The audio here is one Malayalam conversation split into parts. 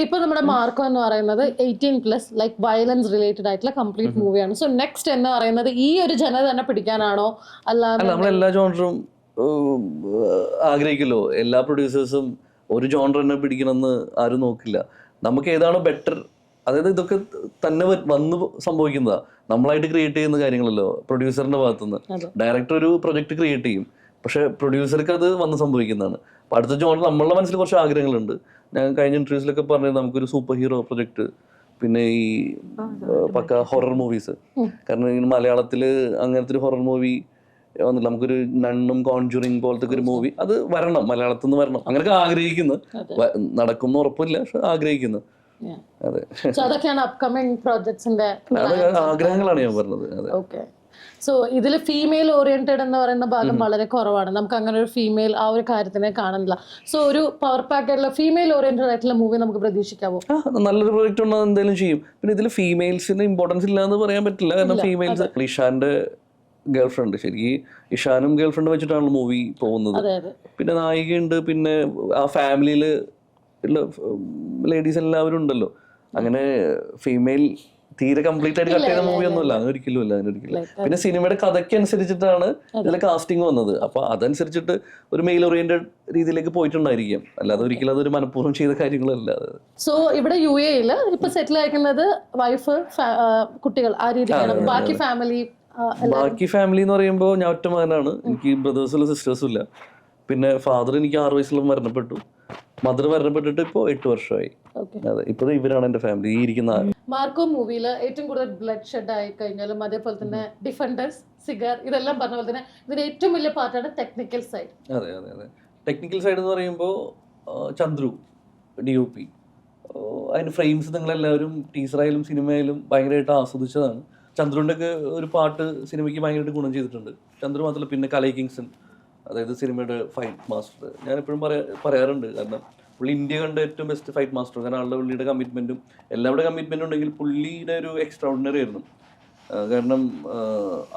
ഇപ്പൊ നമ്മുടെ മാർക്കോ എന്ന് പറയുന്നത് 18+ ലൈക്ക് വയലൻസ് റിലേറ്റഡ് ആയിട്ടുള്ള കംപ്ലീറ്റ് മൂവിയാണ്. സോ നെക്സ്റ്റ് എന്ന് പറയുന്നത് ഈ ഒരു ജനത തന്നെ പിടിക്കാനാണോ അല്ലാതെ നമ്മളെല്ലാ ജോണറും ആഗ്രഹിക്കല്ലോ. എല്ലാ പ്രൊഡ്യൂസേഴ്സും ഒരു ജോണർ തന്നെ പിടിക്കണമെന്ന് ആരും നോക്കില്ല. നമുക്ക് ഏതാണോ ബെറ്റർ, അതായത് ഇതൊക്കെ തന്നെ വന്ന് സംഭവിക്കുന്നതാ, നമ്മളായിട്ട് ക്രിയേറ്റ് ചെയ്യുന്ന കാര്യങ്ങളല്ലോ പ്രൊഡ്യൂസറിന്റെ ഭാഗത്തുനിന്ന്. ഡയറക്ടർ ഒരു പ്രൊജക്ട് ക്രിയേറ്റ് ചെയ്യും, പക്ഷെ പ്രൊഡ്യൂസർക്ക് അത് വന്ന് സംഭവിക്കുന്നതാണ്. അപ്പം അടുത്ത ജോണർ നമ്മളുടെ മനസ്സിൽ കുറച്ച് ആഗ്രഹങ്ങളുണ്ട്. ഞാൻ കഴിഞ്ഞ ഇന്റർവ്യൂസിലൊക്കെ പറഞ്ഞത് നമുക്കൊരു സൂപ്പർ ഹീറോ പ്രൊജക്ട്, പിന്നെ ഈ പക്ക ഹൊറർ മൂവീസ്. കാരണം ഇങ്ങനെ മലയാളത്തിൽ അങ്ങനത്തെ ഒരു ഹൊറർ മൂവി വന്നില്ല. നമുക്കൊരു നണ്ണും കോൺജുറിങ് പോലത്തെ ഒരു മൂവി അത് വരണം, മലയാളത്തിൽ നിന്ന് വരണം. അങ്ങനെയൊക്കെ ആഗ്രഹിക്കുന്നു. നടക്കും ഉറപ്പില്ല, പക്ഷെ ആഗ്രഹിക്കുന്നു. അതെ, അതൊക്കെയാണ് അപ്കമിങ് പ്രോജക്ട്സിന്റെ ആഗ്രഹങ്ങളാണ് ഞാൻ പറഞ്ഞത്. അതെ. ഓക്കെ. സോ ഇതിൽ ഫീമെയിൽ ഓറിയന്റഡ് എന്ന് പറയുന്ന ഭാഗം വളരെ കുറവാണ്. നമുക്ക് അങ്ങനെ ഒരു ഫീമെയിൽ ആ ഒരു കാര്യത്തിനെ കാണുന്നില്ല. സോ ഒരു പവർ പാക്ക് ആയിട്ടുള്ള ഫീമെയിൽ ഓറിയന്റഡ് ആയിട്ടുള്ള മൂവി നമുക്ക് പ്രതീക്ഷിക്കാവോ? നല്ലൊരു പ്രോജക്റ്റ് ഉണ്ടോ എന്തെങ്കിലും ചെയ്യും. പിന്നെ ഇതിൽ ഫീമെയിൽസിന് ഇമ്പോർട്ടൻസ് ഇല്ല എന്ന് പറയാൻ പറ്റില്ല. കാരണം ഫീമെയിൽസ്, ഇഷാന്റെ ഗേൾഫ്രണ്ട്, ശരിക്കും ഇഷാനും ഗേൾഫ്രണ്ട് വെച്ചിട്ടാണ് മൂവി പോകുന്നത്. പിന്നെ നായികയുണ്ട്, പിന്നെ ആ ഫാമിലിയിൽ ഉള്ള ലേഡീസ് എല്ലാവരും ഉണ്ടല്ലോ. അങ്ങനെ ഫീമെയിൽ തീരെ കംപ്ലീറ്റ് ആയിട്ട് കട്ട് ചെയ്ത മൂവി ഒന്നുമല്ല, അങ്ങനെ ഒരിക്കലും ഇല്ല, അങ്ങനെ ഒരിക്കലും. പിന്നെ സിനിമയുടെ കഥയ്ക്ക് അനുസരിച്ചിട്ടാണ് ഇതിലെ കാസ്റ്റിംഗ് വന്നത്. അപ്പൊ അതനുസരിച്ചിട്ട് ഒരു മെയിൽ ഓറിയന്റഡ് രീതിയിലേക്ക് പോയിട്ടുണ്ടായിരിക്കും, അല്ലാതെ ഒരിക്കലും അതൊരു മനഃപൂർവ്വം ചെയ്ത കാര്യങ്ങളല്ല. സോ ഇവിടെ UAE ഇപ്പൊ സെറ്റിൽ ആയിരിക്കുന്നത് വൈഫ്, കുട്ടികൾ, ആ രീതിക്കാണ്. ബാക്കി ഫാമിലി എന്ന് പറയുമ്പോൾ ഞാൻ ഒറ്റ മകനാണ്. എനിക്ക് ബ്രദേഴ്സും സിസ്റ്റേഴ്സും ഇല്ല. പിന്നെ ഫാദർ എനിക്ക് 6 വയസ്സിലും മരണപ്പെട്ടു. മദർ മരണപ്പെട്ടിട്ട് ഇപ്പോൾ 8 വർഷമായി. അതെ, ഇപ്പോൾ ഇവരാണ് എന്റെ ഫാമിലി. ഈ ഇരിക്കുന്ന മാർക്കോ മൂവിയിൽ ഏറ്റവും കൂടുതൽ ബ്ലഡ് ഷെഡ് ആയി കഴിഞ്ഞാലും, അതേപോലെ തന്നെ ഡിഫൻഡേഴ്സ്, സിഗർ, ഇതെല്ലാം പറഞ്ഞ പോലെ തന്നെ ഇതിന്റെ ഏറ്റവും വലിയ പാർട്ടാണ് ടെക്നിക്കൽ സൈഡ്. അതെ അതെ അതെ ടെക്നിക്കൽ സൈഡ് എന്ന് പറയുമ്പോൾ ചന്ദ്രു DOP, അതിന്റെ ഫ്രെയിംസ് നിങ്ങളെല്ലാവരും ടീച്ചറായാലും സിനിമയിലും ഭയങ്കരമായിട്ട് ആസ്വദിച്ചതാണ്. ചന്ദ്രുവിൻ്റെ ഒക്കെ ഒരു പാട്ട് സിനിമയ്ക്ക് ഭയങ്കരമായിട്ട് ഗുണം ചെയ്തിട്ടുണ്ട്. ചന്ദ്രു മാത്രമല്ല, പിന്നെ കലൈ കിങ്സൺ, അതായത് സിനിമയുടെ ഫൈറ്റ് മാസ്റ്റർ. ഞാനെപ്പോഴും പറയാറുണ്ട്, കാരണം പുള്ളി ഇന്ത്യ കണ്ട ഏറ്റവും ബെസ്റ്റ് ഫൈറ്റ് മാസ്റ്റർ. കാരണം ആളുടെ പുള്ളിയുടെ കമ്മിറ്റ്മെൻറ്റും എല്ലാവരുടെ കമ്മിറ്റ്മെൻറ്റും ഉണ്ടെങ്കിൽ പുള്ളിയുടെ ഒരു എക്സ്ട്രാ ഓർഡിനറി ആയിരുന്നു. കാരണം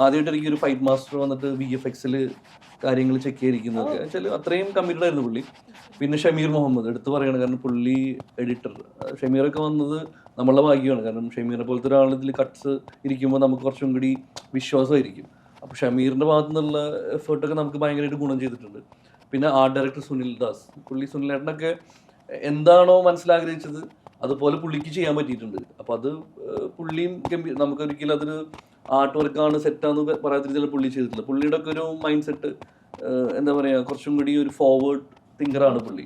ആദ്യമായിട്ട് എനിക്കൊരു ഫൈറ്റ് മാസ്റ്റർ വന്നിട്ട് VFXൽ കാര്യങ്ങൾ ചെക്ക് ചെയ്തിരിക്കുന്നതൊക്കെ വെച്ചാൽ അത്രയും കമ്മിറ്റഡ് ആയിരുന്നു പുള്ളി. പിന്നെ ഷമീർ മുഹമ്മദ് എടുത്ത് പറയണം, കാരണം പുള്ളി എഡിറ്റർ. ഷമീറൊക്കെ വന്നത് നമ്മളുടെ ഭാഗ്യമാണ്. കാരണം ഷമീറിനെ പോലത്തെ ഒരാൾ ഇതിൽ കട്ട്സ് ഇരിക്കുമ്പോൾ നമുക്ക് കുറച്ചും കൂടി വിശ്വാസമായിരിക്കും. അപ്പോൾ ഷമീറിൻ്റെ ഭാഗത്തു നിന്നുള്ള എഫേർട്ടൊക്കെ നമുക്ക് ഭയങ്കരമായിട്ട് ഗുണം ചെയ്തിട്ടുണ്ട്. പിന്നെ ആർട്ട് ഡയറക്ടർ സുനിൽ ദാസ്, സുനിലേട്ടനൊക്കെ എന്താണോ മനസ്സിലാഗ്രഹിച്ചത് അതുപോലെ പുള്ളിക്ക് ചെയ്യാൻ പറ്റിയിട്ടുണ്ട്. അപ്പോൾ അത് പുള്ളിയും നമുക്കൊരിക്കലും അതൊരു ആർട്ട് വർക്കാണ്, സെറ്റാന്ന് പറയാത്ത രീതിയിൽ പുള്ളി ചെയ്തിട്ടില്ല. പുള്ളിയുടെ ഒക്കെ ഒരു മൈൻഡ് സെറ്റ് എന്താ പറയുക, കുറച്ചും കൂടി ഒരു ഫോർവേഡ് തിങ്കറാണ് പുള്ളി.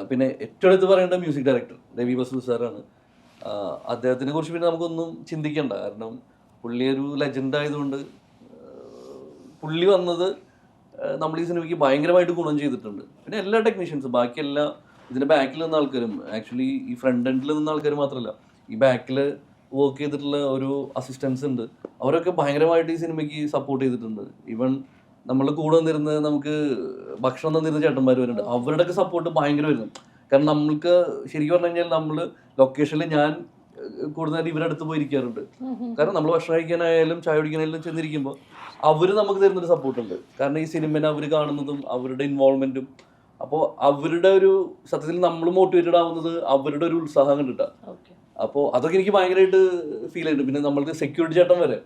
പിന്നെ ഏറ്റവും എടുത്ത് പറയേണ്ട മ്യൂസിക് ഡയറക്ടർ രവി ബസു സാറാണ്. അദ്ദേഹത്തിനെ കുറിച്ച് പിന്നെ നമുക്കൊന്നും ചിന്തിക്കേണ്ട, കാരണം പുള്ളി ഒരു ലെജൻഡ് ആയതുകൊണ്ട് പുള്ളി വന്നത് നമ്മൾ ഈ സിനിമയ്ക്ക് ഭയങ്കരമായിട്ട് ഗുണം ചെയ്തിട്ടുണ്ട്. പിന്നെ എല്ലാ ടെക്നീഷ്യൻസും, ബാക്കി എല്ലാ ഇതിൻ്റെ ബാക്കിൽ നിന്ന ആൾക്കാരും, ആക്ച്വലി ഈ ഫ്രണ്ട് എൻഡിൽ നിന്ന ആൾക്കാർ മാത്രമല്ല, ഈ ബാക്കിൽ വർക്ക് ചെയ്തിട്ടുള്ള ഒരു അസിസ്റ്റൻസ് ഉണ്ട്, അവരൊക്കെ ഭയങ്കരമായിട്ട് ഈ സിനിമയ്ക്ക് സപ്പോർട്ട് ചെയ്തിട്ടുണ്ട്. ഈവൻ നമ്മൾ കൂടെ വന്നിരുന്ന് നമുക്ക് ഭക്ഷണം തന്നിരുന്ന ചേട്ടന്മാർ വരുന്നുണ്ട്, അവരുടെയൊക്കെ സപ്പോർട്ട് ഭയങ്കര വരുന്നു. കാരണം നമ്മൾക്ക് ശരിക്കും പറഞ്ഞു കഴിഞ്ഞാൽ നമ്മൾ ലൊക്കേഷനിൽ ഞാൻ കൂടുതലായിട്ട് ഇവരുടെ അടുത്ത് പോയിരിക്കാറുണ്ട്. കാരണം നമ്മൾ ഭക്ഷണം കഴിക്കാനായാലും ചായ കുടിക്കാനായാലും ചെന്നിരിക്കുമ്പോൾ അവർ നമുക്ക് തരുന്നൊരു സപ്പോർട്ടുണ്ട്. കാരണം ഈ സിനിമനെ അവർ കാണുന്നതും അവരുടെ ഇൻവോൾവ്മെന്റും, അപ്പോൾ അവരുടെ ഒരു സത്യത്തിൽ നമ്മൾ മോട്ടിവേറ്റഡ് ആവുന്നത് അവരുടെ ഒരു ഉത്സാഹം കണ്ടിട്ടാണ്. അപ്പോൾ അതൊക്കെ എനിക്ക് ഭയങ്കരമായിട്ട് ഫീൽ ചെയ്യുന്നുണ്ട്. പിന്നെ നമ്മൾക്ക് സെക്യൂരിറ്റി ചേട്ടൻ വരെ,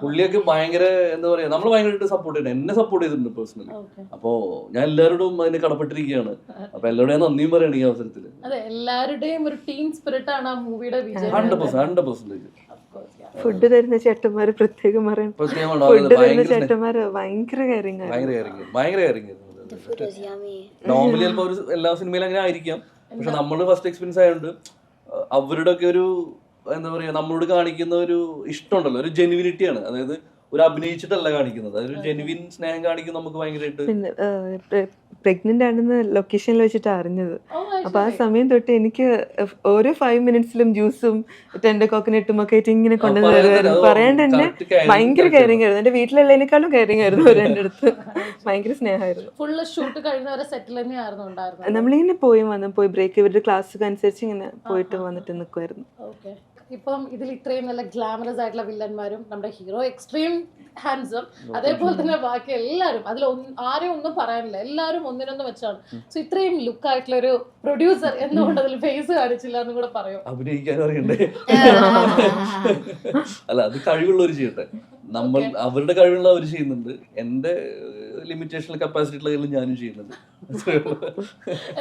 പുള്ളിയൊക്കെ ഭയങ്കര എന്താ പറയാ, നമ്മൾ ഭയങ്കരമായിട്ട് സപ്പോർട്ട് ചെയ്യുന്നത്, എന്നെ സപ്പോർട്ട് ചെയ്തിട്ടുണ്ട് പേഴ്സണലി. അപ്പോൾ ഞാൻ എല്ലാവരോടും അതിന് കടപ്പെട്ടിരിക്കുകയാണ്. അപ്പൊ എല്ലാവരും ഞാൻ നന്ദിയും പറയണം ഈ അവസരത്തിൽ. എല്ലാവരുടെയും ഒരു ടീം സ്പിരിറ്റ് ആണ് ആ മൂവിയുടെ 100%. ഫുഡ് തരുന്ന ചേട്ടന്മാര് പ്രത്യേകം പറയണം. ഫുഡ് തരുന്ന ചേട്ടന്മാര് ഭയങ്കര കെയറിങ്. നോർമലി ചിലപ്പോൾ എല്ലാ സിനിമയിലും അങ്ങനെ ആയിരിക്കാം, പക്ഷെ നമ്മൾ ഫസ്റ്റ് എക്സ്പീരിയൻസ് ആയതുകൊണ്ട് അവരുടെ ഒക്കെ ഒരു എന്താ പറയാ, നമ്മളോട് കാണിക്കുന്ന ഒരു ഇഷ്ടമുണ്ടല്ലോ, ഒരു ജെനുവിനിറ്റിയാണ്. അതായത് ഒരു അഭിനയിച്ചിട്ടല്ല കാണിക്കുന്നത്, അതൊരു ജെനുവിൻ സ്നേഹം കാണിക്കും നമുക്ക് ഭയങ്കരമായിട്ട്. പ്രഗ്നന്റ് ആണെന്ന് ലൊക്കേഷനിൽ വെച്ചിട്ട് അറിഞ്ഞത്. അപ്പൊ ആ സമയം തൊട്ട് എനിക്ക് ഓരോ 5 മിനിറ്റ്സിലും ജ്യൂസും ടെൻഡർ കോക്കനട്ടും ഒക്കെ ആയിട്ട് ഇങ്ങനെ കൊണ്ടുവരുമായിരുന്നു. പറയാണ്ട് തന്നെ ഭയങ്കര കെയറിങ് ആയിരുന്നു. എന്റെ വീട്ടിലുള്ളതിനേക്കാളും കെയറിങ് ആയിരുന്നു അവർ എൻ്റെ അടുത്ത്. ഭയങ്കര സ്നേഹമായിരുന്നു. നമ്മളിങ്ങനെ പോയി ബ്രേക്ക്, ഇവരുടെ ക്ലാസ് അനുസരിച്ച് ഇങ്ങനെ പോയിട്ട് വന്നിട്ട് നിൽക്കുമായിരുന്നു. ഇപ്പം ഇതിൽ ഇത്രയും നല്ല ഗ്ലാമറസ് ആയിട്ടുള്ള വില്ലന്മാരും നമ്മുടെ ഹീറോ എക്സ്ട്രീം ഹാൻസം, അതേപോലെ തന്നെ ബാക്കി എല്ലാവരും അതിൽ ആരെയും ഒന്നും പറയാനില്ല, എല്ലാവരും ഒന്നിനൊന്ന് വെച്ചാണ്. സോ ഇത്രയും ലുക്ക് ആയിട്ടുള്ള ഒരു പ്രൊഡ്യൂസർ എന്തുകൊണ്ട് അതിൽ ഫേസ് കാണിച്ചില്ല എന്നും കൂടെ പറയും. അഭിനയിക്കാനും അറിയണ്ടേ? അല്ല, അത് കഴിവുള്ളവർ ചെയ്യട്ടെ. നമ്മൾ അവരുടെ കഴിവുള്ള അവർ ചെയ്യുന്നുണ്ട്, എന്റെ ലിമിറ്റേഷൻ കപ്പാസിറ്റിയുള്ള ഞാനും ചെയ്യുന്നുണ്ട്.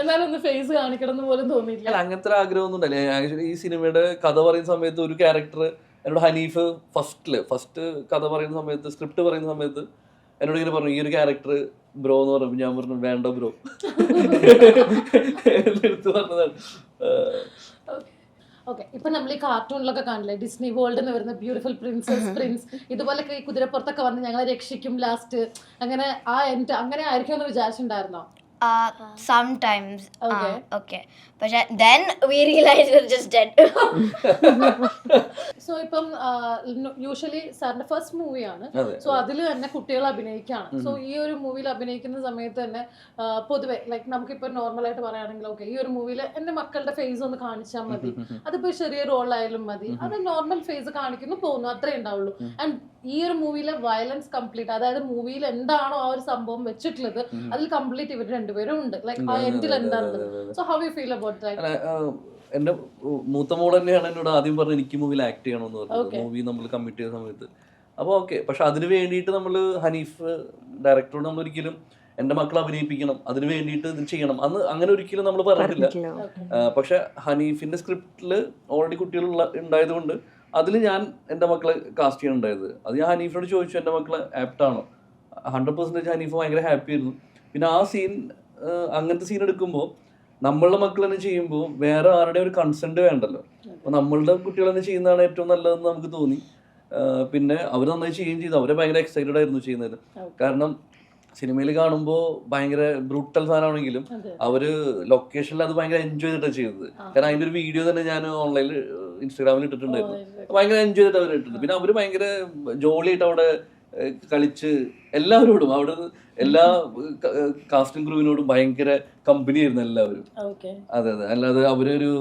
എന്നാലും ഒന്ന് ഫേസ് കാണിക്കണം എന്ന് പോലും തോന്നിയില്ല. അല്ല, അങ്ങനത്തെ ഒരു ആഗ്രഹമൊന്നും ഉണ്ടല്ലേ. ആക്ച്വലി ഈ സിനിമയുടെ കഥ പറയുന്ന സമയത്ത് ഒരു ക്യാരക്ടർ എന്നോട് ഹനീഫ് ഫസ്റ്റ് കഥ പറയുന്ന സമയത്ത്, സ്ക്രിപ്റ്റ് പറയുന്ന സമയത്ത് എന്നോട് ഇങ്ങനെ പറഞ്ഞു, ഈ ഒരു ക്യാരക്ടർ ബ്രോ എന്ന് പറഞ്ഞു. ഞാൻ പറഞ്ഞു വേണ്ട ബ്രോ എടുത്ത് പറഞ്ഞതാണ്. ഓക്കെ, ഇപ്പൊ നമ്മൾ ഈ കാർട്ടൂണിലൊക്കെ കാണില്ലേ, ഡിസ്നി വേൾഡിൽ നിന്ന് വരുന്ന ബ്യൂട്ടിഫുൾ പ്രിൻസ് ഇതുപോലൊക്കെ ഈ കുതിരപ്പുറത്തൊക്കെ വന്ന് ഞങ്ങളെ രക്ഷിക്കും ലാസ്റ്റ്, അങ്ങനെ ആ എൻഡ് അങ്ങനെ ആയിരിക്കും എന്ന് വിചാരിച്ചിട്ടുണ്ടായിരുന്നോ? Sometimes. Okay. Okay. But then we realized we're just dead. So ഇപ്പം യൂഷ്വലി സാറിന്റെ ഫസ്റ്റ് മൂവിയാണ്. സോ അതിൽ തന്നെ കുട്ടികൾ അഭിനയിക്കുകയാണ്. സോ ഈ ഒരു മൂവിയിൽ അഭിനയിക്കുന്ന സമയത്ത് തന്നെ പൊതുവെ ലൈക്ക് നമുക്കിപ്പോൾ നോർമലായിട്ട് പറയുകയാണെങ്കിൽ ഓക്കെ, ഈ ഒരു മൂവിയിൽ എൻ്റെ മക്കളുടെ ഫേസ് ഒന്ന് കാണിച്ചാൽ മതി, അതിപ്പോൾ ചെറിയ റോളായാലും മതി, അത് നോർമൽ ഫേസ് കാണിക്കുന്നു പോകുന്നു, അത്രേ ഉണ്ടാവുള്ളൂ. ആൻഡ് ഈ ഒരു മൂവിയിലെ വയലൻസ് കംപ്ലീറ്റ്, അതായത് മൂവിയിൽ എന്താണോ ആ ഒരു സംഭവം വെച്ചിട്ടുള്ളത് അതിൽ കംപ്ലീറ്റ് ഇവർ രണ്ടുപേരും ഉണ്ട്. ലൈക്ക് ആ എൻഡിൽ എന്താണുള്ളത്. So how you feel about that? എന്റെ മൂത്ത മോൾ തന്നെയാണ് എന്നോട് ആദ്യം പറഞ്ഞത് എനിക്ക് മൂവിയിൽ ആക്ട് ചെയ്യണമെന്ന് പറഞ്ഞത്, മൂവി നമ്മൾ കമ്മിറ്റ് ചെയ്ത സമയത്ത്. അപ്പോൾ ഓക്കെ, പക്ഷെ അതിന് വേണ്ടിയിട്ട് നമ്മൾ ഹനീഫ് ഡയറക്ടറോട് നമ്മൾ ഒരിക്കലും എൻ്റെ മക്കളെ അഭിനയിപ്പിക്കണം, അതിന് വേണ്ടിയിട്ട് ഇത് ചെയ്യണം അന്ന് അങ്ങനെ ഒരിക്കലും നമ്മൾ പറഞ്ഞിട്ടില്ല. പക്ഷെ ഹനീഫിന്റെ സ്ക്രിപ്റ്റിൽ ഓൾറെഡി കുട്ടികൾ ഉണ്ടായത് കൊണ്ട് അതിൽ ഞാൻ എൻ്റെ മക്കളെ കാസ്റ്റ് ചെയ്യാനുണ്ടായത്. അത് ഞാൻ ഹനീഫിനോട് ചോദിച്ചു, എൻ്റെ മക്കളെ ആപ്റ്റാണോ? 100% ഹനീഫ് ഭയങ്കര ഹാപ്പി ആയിരുന്നു. പിന്നെ ആ സീൻ, അങ്ങനത്തെ സീൻ എടുക്കുമ്പോൾ നമ്മളുടെ മക്കൾ തന്നെ ചെയ്യുമ്പോൾ വേറെ ആരുടെ ഒരു കൺസെന്റ് വേണ്ടല്ലോ. അപ്പോൾ നമ്മളുടെ കുട്ടികൾ തന്നെ ചെയ്യുന്നതാണ് ഏറ്റവും നല്ലതെന്ന് നമുക്ക് തോന്നി. പിന്നെ അവർ നന്നായി ചെയ്യുകയും ചെയ്തു. അവരെ ഭയങ്കര എക്സൈറ്റഡ് ആയിരുന്നു ചെയ്യുന്നത്. കാരണം സിനിമയിൽ കാണുമ്പോൾ ഭയങ്കര ബ്രൂട്ടൽ സാധനമാണെങ്കിലും അവര് ലൊക്കേഷനിൽ അത് ഭയങ്കര എൻജോയ് ചെയ്തിട്ടാണ് ചെയ്തത്. കാരണം അതിൻ്റെ ഒരു വീഡിയോ തന്നെ ഞാൻ ഓൺലൈനിൽ ഇൻസ്റ്റാഗ്രാമിൽ ഇട്ടിട്ടുണ്ടായിരുന്നു. ഭയങ്കര എൻജോയ് ചെയ്തിട്ട് അവർ ഇട്ടിട്ടുണ്ട്. പിന്നെ അവര് ഭയങ്കര ജോളിയായിട്ട് അവിടെ കളിച്ച് എല്ലാവരോടും, അവിടെ എല്ലാ കാസ്റ്റിംഗ് ക്രൂവിനോടും ഭയങ്കര കമ്പനി ആയിരുന്നു എല്ലാവരും. അതെ, അല്ലാതെ അവരൊരു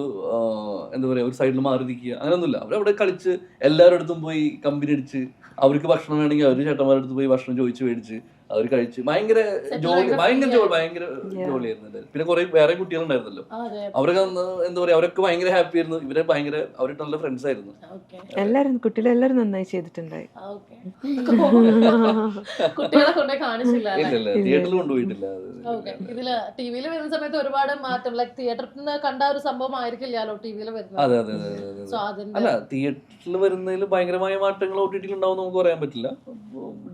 എന്താ പറയാ ഒരു സൈഡിൽ മാറി നിൽക്കുക അങ്ങനെയൊന്നുമില്ല. അവരവിടെ കളിച്ച് എല്ലാവരുടെ അടുത്തും പോയി കമ്പനി അടിച്ച്, അവർക്ക് ഭക്ഷണം വേണമെങ്കിൽ അവർ ചേട്ടന്മാരുടെ അടുത്ത് പോയി ഭക്ഷണം ചോദിച്ച് മേടിച്ച് അവർ കഴിച്ച് ഭയങ്കര ജോലിയായിരുന്നു. പിന്നെ കുറെ വേറെ കുട്ടികളുണ്ടായിരുന്നല്ലോ, അവരൊക്കെ എന്താ പറയാ അവരൊക്കെ ഭയങ്കര ഹാപ്പി ആയിരുന്നു. ഇവരെ ഭയങ്കര അവരുടെ നല്ല ഫ്രണ്ട്സ് ആയിരുന്നു എല്ലാരും. കുട്ടികളെല്ലാരും നന്നായി ചെയ്തിട്ടുണ്ടായി. കുട്ടികളെ കൊണ്ടേ കാണിച്ചില്ല, തിയേറ്ററിൽ കൊണ്ടുപോയിട്ടില്ല. ഇതില് ടിവിയിൽ വരുന്ന സമയത്ത് ഒരുപാട് മാറ്റം, ലൈക് തിയേറ്ററിൽ നിന്ന് കണ്ട ഒരു സംഭവം ആയിരിക്കില്ലല്ലോ ടിവിയിൽ വരുന്നത്. അതെ. അല്ല, തിയേറ്ററിൽ വരുന്നതിൽ ഭയങ്കരമായ മാറ്റങ്ങൾ OTT ഉണ്ടാവും നമുക്ക് പറയാൻ പറ്റില്ല.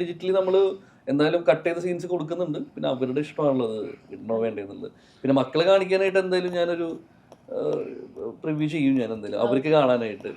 ഡിജിറ്റലി നമ്മള് എന്തായാലും കട്ട് ചെയ്ത സീൻസ് കൊടുക്കുന്നുണ്ട്. പിന്നെ അവരുടെ ഇഷ്ടമാണുള്ളത് ഇടണോ വേണ്ടതെന്നുള്ളത്. പിന്നെ മക്കളെ കാണിക്കാനായിട്ട് എന്തായാലും ഞാനൊരു പ്രിവ്യൂ ചെയ്യും, ഞാൻ എന്തായാലും അവർക്ക് കാണാനായിട്ട്.